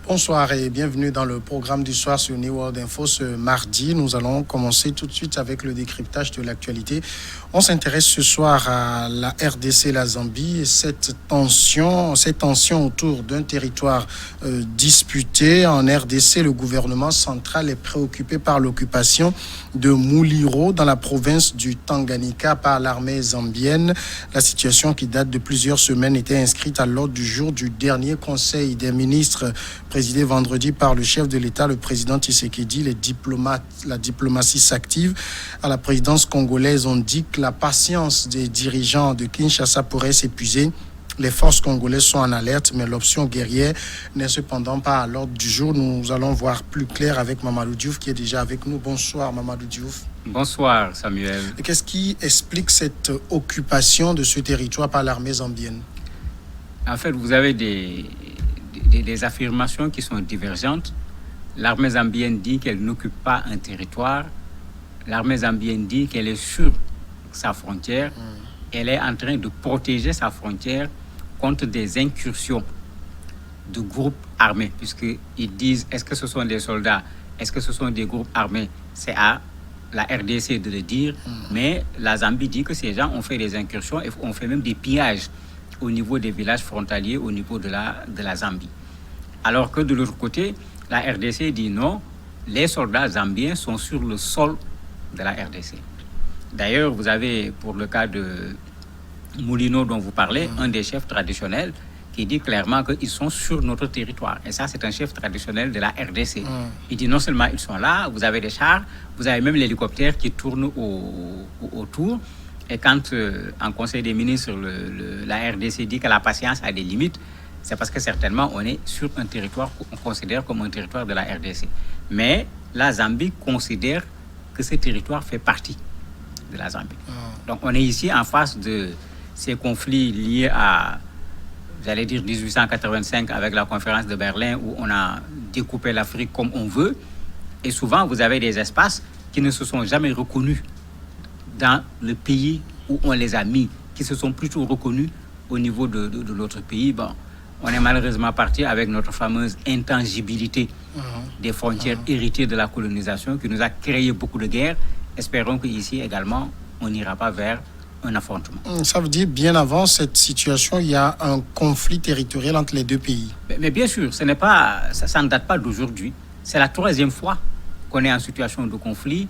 Bonsoir et bienvenue dans le programme du soir sur New World Info. Ce mardi, nous allons commencer tout de suite avec le décryptage de l'actualité. On s'intéresse ce soir à la RDC et la Zambie et cette tension autour d'un territoire disputé. En RDC, le gouvernement central est préoccupé par l'occupation de Muliro dans la province du Tanganyika par l'armée zambienne. La situation qui date de plusieurs semaines était inscrite à l'ordre du jour du dernier conseil des ministres présidé vendredi par le chef de l'État, le président Tshisekedi. La diplomatie s'active. À la présidence congolaise, on dit que la patience des dirigeants de Kinshasa pourrait s'épuiser. Les forces congolaises sont en alerte, mais l'option guerrière n'est cependant pas à l'ordre du jour. Nous allons voir plus clair avec Mamadou Diouf qui est déjà avec nous. Bonsoir Mamadou Diouf. Bonsoir Samuel. Et qu'est-ce qui explique cette occupation de ce territoire par l'armée zambienne? En fait, vous avez des affirmations qui sont divergentes. L'armée zambienne dit qu'elle n'occupe pas un territoire. L'armée zambienne dit qu'elle est sur sa frontière. Elle est en train de protéger sa frontière contre des incursions de groupes armés, puisqu'ils disent est-ce que ce sont des soldats, est-ce que ce sont des groupes armés? C'est à la RDC de le dire, mais la Zambie dit que ces gens ont fait des incursions et ont fait même des pillages au niveau des villages frontaliers, au niveau de la Zambie. Alors que de l'autre côté, la RDC dit non, les soldats zambiens sont sur le sol de la RDC. D'ailleurs, vous avez, pour le cas de Mulino dont vous parlez, un des chefs traditionnels qui dit clairement qu'ils sont sur notre territoire. Et ça, c'est un chef traditionnel de la RDC. Il dit non seulement ils sont là, vous avez des chars, vous avez même l'hélicoptère qui tourne autour. Et quand, en Conseil des ministres, la RDC dit que la patience a des limites, c'est parce que certainement on est sur un territoire qu'on considère comme un territoire de la RDC. Mais la Zambie considère que ce territoire fait partie de la Zambie. Donc on est ici en face de ces conflits liés à, j'allais dire 1885 avec la conférence de Berlin où on a découpé l'Afrique comme on veut. Et souvent vous avez des espaces qui ne se sont jamais reconnus dans le pays où on les a mis, qui se sont plutôt reconnus au niveau de l'autre pays. Bon, on est malheureusement parti avec notre fameuse intangibilité des frontières héritées de la colonisation qui nous a créé beaucoup de guerres. Espérons qu'ici également, on n'ira pas vers un affrontement. Ça veut dire bien avant cette situation, il y a un conflit territorial entre les deux pays. Mais bien sûr, ça ne date pas d'aujourd'hui. C'est la troisième fois qu'on est en situation de conflit,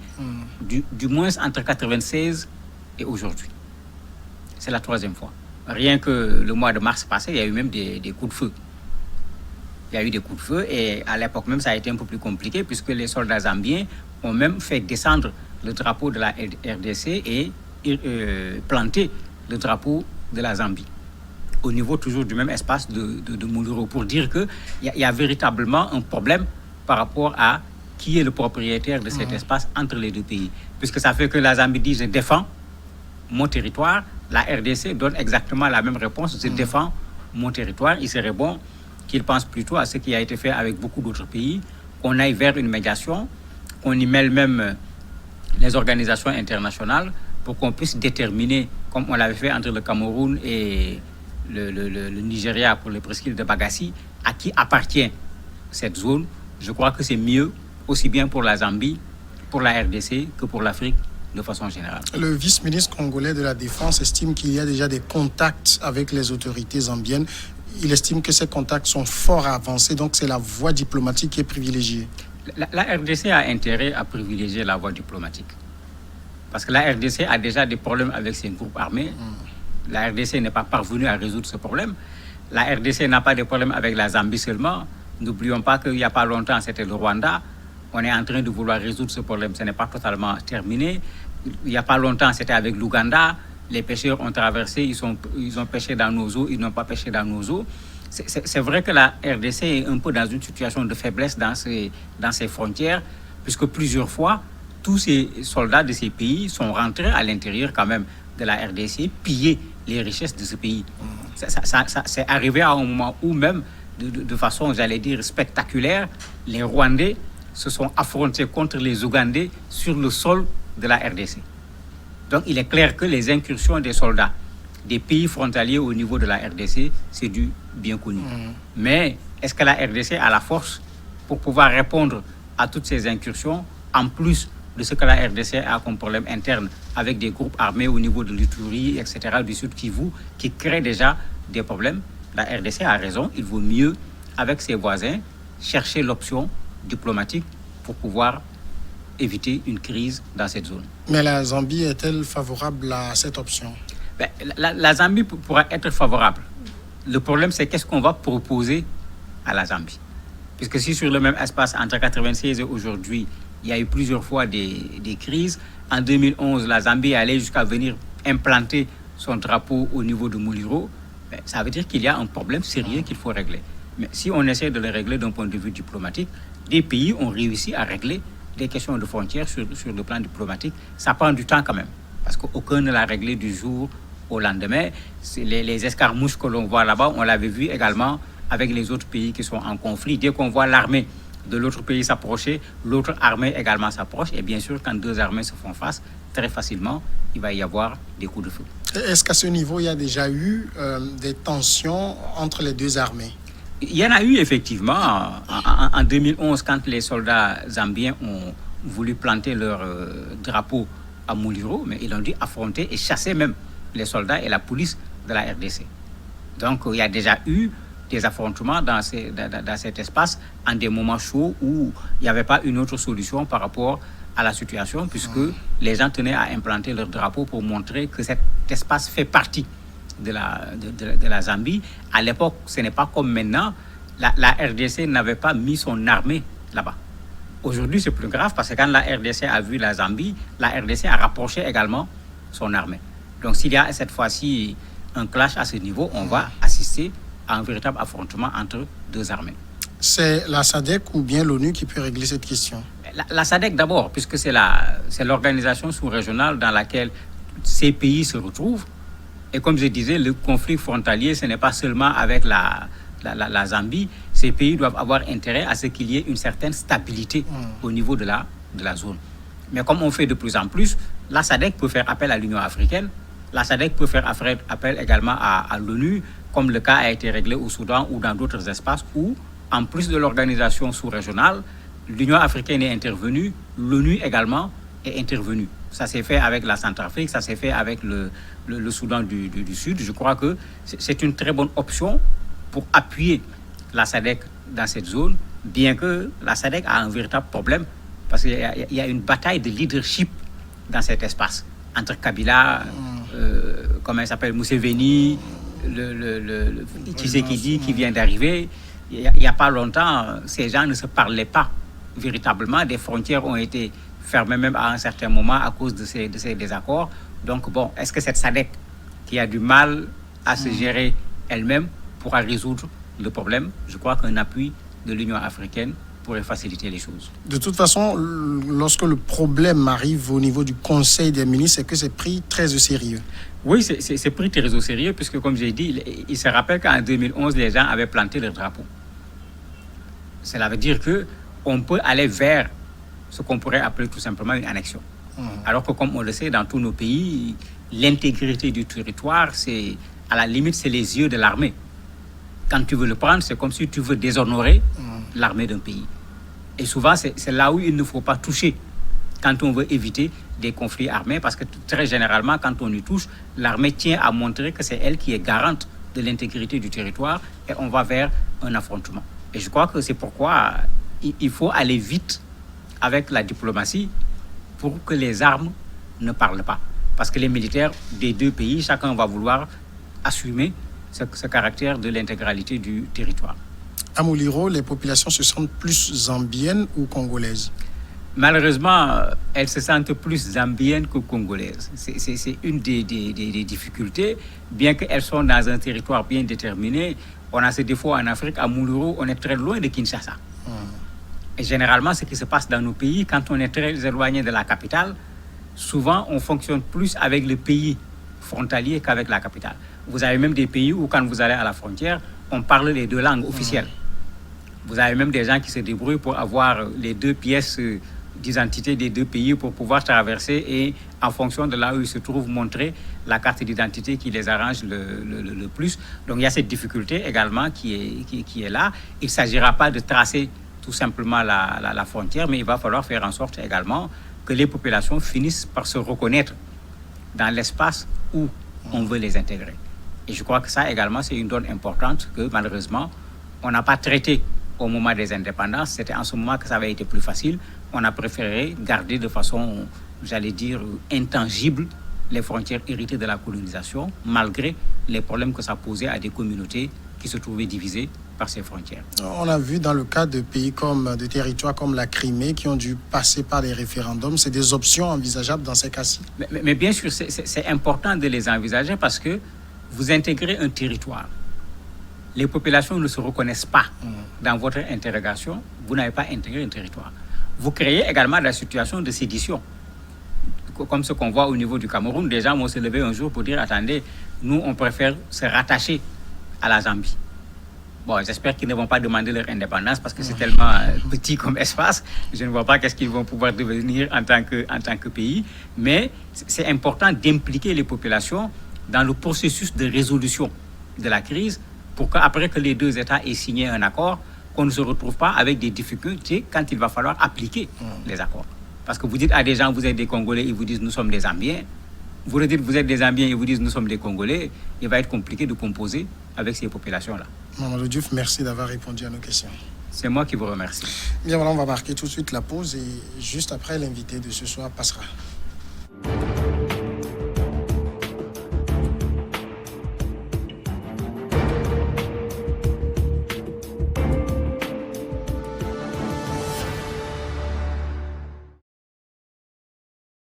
du moins entre 1996 et aujourd'hui. C'est la troisième fois. Rien que le mois de mars passé, il y a eu même des coups de feu. Il y a eu des coups de feu et à l'époque même, ça a été un peu plus compliqué puisque les soldats zambiens ont même fait descendre le drapeau de la RDC et planter le drapeau de la Zambie au niveau toujours du même espace de Muliro pour dire qu'il y a véritablement un problème par rapport à qui est le propriétaire de cet espace entre les deux pays. Puisque ça fait que la Zambie dit « je défends mon territoire », la RDC donne exactement la même réponse « je défends mon territoire ». Il serait bon qu'il pense plutôt à ce qui a été fait avec beaucoup d'autres pays, qu'on aille vers une médiation, qu'on y mêle même les organisations internationales pour qu'on puisse déterminer, comme on l'avait fait entre le Cameroun et le Nigeria pour les presqu'îles de Bagassi, à qui appartient cette zone. Je crois que c'est mieux, aussi bien pour la Zambie, pour la RDC, que pour l'Afrique de façon générale. Le vice-ministre congolais de la Défense estime qu'il y a déjà des contacts avec les autorités zambiennes. Il estime que ces contacts sont fort avancés, donc c'est la voie diplomatique qui est privilégiée. La RDC a intérêt à privilégier la voie diplomatique. Parce que la RDC a déjà des problèmes avec ses groupes armés. La RDC n'est pas parvenue à résoudre ce problème. La RDC n'a pas de problème avec la Zambie seulement. N'oublions pas qu'il n'y a pas longtemps, c'était le Rwanda. On est en train de vouloir résoudre ce problème. Ce n'est pas totalement terminé. Il n'y a pas longtemps, c'était avec l'Ouganda. Les pêcheurs ont traversé, ils ont pêché dans nos eaux, ils n'ont pas pêché dans nos eaux. C'est vrai que la RDC est un peu dans une situation de faiblesse dans ses frontières, puisque plusieurs fois, tous ces soldats de ces pays sont rentrés à l'intérieur quand même de la RDC, piller les richesses de ce pays. C'est arrivé à un moment où même, de façon, j'allais dire, spectaculaire, les Rwandais se sont affrontés contre les Ougandais sur le sol de la RDC. Donc il est clair que les incursions des soldats des pays frontaliers au niveau de la RDC, c'est du bien connu. Mais est-ce que la RDC a la force pour pouvoir répondre à toutes ces incursions, en plus de ce que la RDC a comme problème interne avec des groupes armés au niveau de l'Ituri, etc., du Sud Kivu, qui créent déjà des problèmes. La RDC a raison, il vaut mieux, avec ses voisins, chercher l'option diplomatique pour pouvoir éviter une crise dans cette zone. Mais la Zambie est-elle favorable à cette option? La Zambie pourra être favorable. Le problème, c'est qu'est-ce qu'on va proposer à la Zambie. Puisque si sur le même espace, entre 1996 et aujourd'hui, il y a eu plusieurs fois des crises. En 2011, la Zambie allait jusqu'à venir implanter son drapeau au niveau de Muliro. Ça veut dire qu'il y a un problème sérieux qu'il faut régler. Mais si on essaie de le régler d'un point de vue diplomatique, des pays ont réussi à régler des questions de frontières sur le plan diplomatique. Ça prend du temps quand même, parce qu'aucun ne l'a réglé du jour au lendemain. Les escarmouches que l'on voit là-bas, on l'avait vu également avec les autres pays qui sont en conflit. Dès qu'on voit l'armée de l'autre pays s'approcher, l'autre armée également s'approche. Et bien sûr, quand deux armées se font face, très facilement, il va y avoir des coups de feu. Est-ce qu'à ce niveau, il y a déjà eu des tensions entre les deux armées? Il y en a eu effectivement en 2011, quand les soldats zambiens ont voulu planter leur drapeau à Muliro, mais ils ont dû affronter et chasser même les soldats et la police de la RDC. Donc il y a déjà eu des affrontements dans cet espace en des moments chauds où il n'y avait pas une autre solution par rapport à la situation, puisque les gens tenaient à implanter leur drapeau pour montrer que cet espace fait partie de la Zambie. À l'époque, ce n'est pas comme maintenant. La RDC n'avait pas mis son armée là-bas. Aujourd'hui, c'est plus grave parce que quand la RDC a vu la Zambie, la RDC a rapproché également son armée. Donc s'il y a cette fois-ci un clash à ce niveau, on va assister à un véritable affrontement entre deux armées. C'est la SADC ou bien l'ONU qui peut régler cette question? La SADC d'abord, puisque c'est l'organisation sous-régionale dans laquelle ces pays se retrouvent. Et comme je disais, le conflit frontalier, ce n'est pas seulement avec la Zambie. Ces pays doivent avoir intérêt à ce qu'il y ait une certaine stabilité au niveau de la zone. Mais comme on fait de plus en plus, la SADC peut faire appel à l'Union africaine. La SADC peut faire appel également à l'ONU, comme le cas a été réglé au Soudan ou dans d'autres espaces où, en plus de l'organisation sous-régionale, l'Union africaine est intervenue, l'ONU également est intervenue. Ça s'est fait avec la Centrafrique, ça s'est fait avec le Soudan du Sud. Je crois que c'est une très bonne option pour appuyer la SADC dans cette zone, bien que la SADC a un véritable problème, parce qu'il y a une bataille de leadership dans cet espace, entre Kabila, comment il s'appelle, Museveni, le Tshisekedi qui vient d'arriver. Il n'y a pas longtemps, ces gens ne se parlaient pas véritablement. Des frontières ont été fermées même à un certain moment à cause de ces désaccords. Donc bon, est-ce que cette SADC qui a du mal à se gérer elle-même pourra résoudre le problème? Je crois qu'un appui de l'Union africaine pourrait faciliter les choses. De toute façon, lorsque le problème arrive au niveau du Conseil des ministres, c'est que c'est pris très au sérieux. Oui, c'est pris très au sérieux, puisque comme j'ai dit, il se rappelle qu'en 2011, les gens avaient planté leur drapeau. Cela veut dire qu'on peut aller vers ce qu'on pourrait appeler tout simplement une annexion. Alors que comme on le sait, dans tous nos pays, l'intégrité du territoire, à la limite, c'est les yeux de l'armée. Quand tu veux le prendre, c'est comme si tu veux déshonorer l'armée d'un pays. Et souvent, c'est là où il ne faut pas toucher quand on veut éviter des conflits armés, parce que très généralement, quand on y touche, l'armée tient à montrer que c'est elle qui est garante de l'intégrité du territoire et on va vers un affrontement. Et je crois que c'est pourquoi il faut aller vite avec la diplomatie pour que les armes ne parlent pas. Parce que les militaires des deux pays, chacun va vouloir assumer ce caractère de l'intégralité du territoire. À Muliro, les populations se sentent plus zambiennes ou congolaises? Malheureusement, elles se sentent plus zambiennes que congolaises. C'est une des difficultés, bien qu'elles sont dans un territoire bien déterminé. On a ce défaut en Afrique, à Muliro, on est très loin de Kinshasa. Et généralement, ce qui se passe dans nos pays, quand on est très éloigné de la capitale, souvent on fonctionne plus avec le pays frontalier qu'avec la capitale. Vous avez même des pays où, quand vous allez à la frontière, on parle les deux langues officielles. Vous avez même des gens qui se débrouillent pour avoir les deux pièces d'identité des deux pays pour pouvoir traverser et en fonction de là où ils se trouvent montrer la carte d'identité qui les arrange le plus. Donc il y a cette difficulté également qui est là. Il ne s'agira pas de tracer tout simplement la frontière, mais il va falloir faire en sorte également que les populations finissent par se reconnaître dans l'espace où on veut les intégrer. Et je crois que ça également, c'est une donne importante que malheureusement, on n'a pas traité au moment des indépendances. C'était en ce moment que ça avait été plus facile. On a préféré garder de façon, j'allais dire, intangible les frontières héritées de la colonisation, malgré les problèmes que ça posait à des communautés qui se trouvaient divisées par ces frontières. On a vu dans le cas de pays comme, de territoires comme la Crimée qui ont dû passer par des référendums. C'est des options envisageables dans ces cas-ci? Mais bien sûr, c'est important de les envisager parce que vous intégrez un territoire. Les populations ne se reconnaissent pas dans votre interrogation. Vous n'avez pas intégré un territoire. Vous créez également la situation de sédition. Comme ce qu'on voit au niveau du Cameroun, des gens vont se lever un jour pour dire, attendez, nous, on préfère se rattacher à la Zambie. Bon, j'espère qu'ils ne vont pas demander leur indépendance parce que c'est tellement petit comme espace. Je ne vois pas qu'est-ce qu'ils vont pouvoir devenir en tant que pays. Mais c'est important d'impliquer les populations dans le processus de résolution de la crise pour qu'après que les deux États aient signé un accord, qu'on ne se retrouve pas avec des difficultés quand il va falloir appliquer les accords. Parce que vous dites à des gens, vous êtes des Congolais, ils vous disent, nous sommes des Zambiens. Vous leur dites, vous êtes des Zambiens, ils vous disent, nous sommes des Congolais. Il va être compliqué de composer avec ces populations-là. Mamadou Diouf, merci d'avoir répondu à nos questions. C'est moi qui vous remercie. Bien voilà, on va marquer tout de suite la pause et juste après, l'invité de ce soir passera.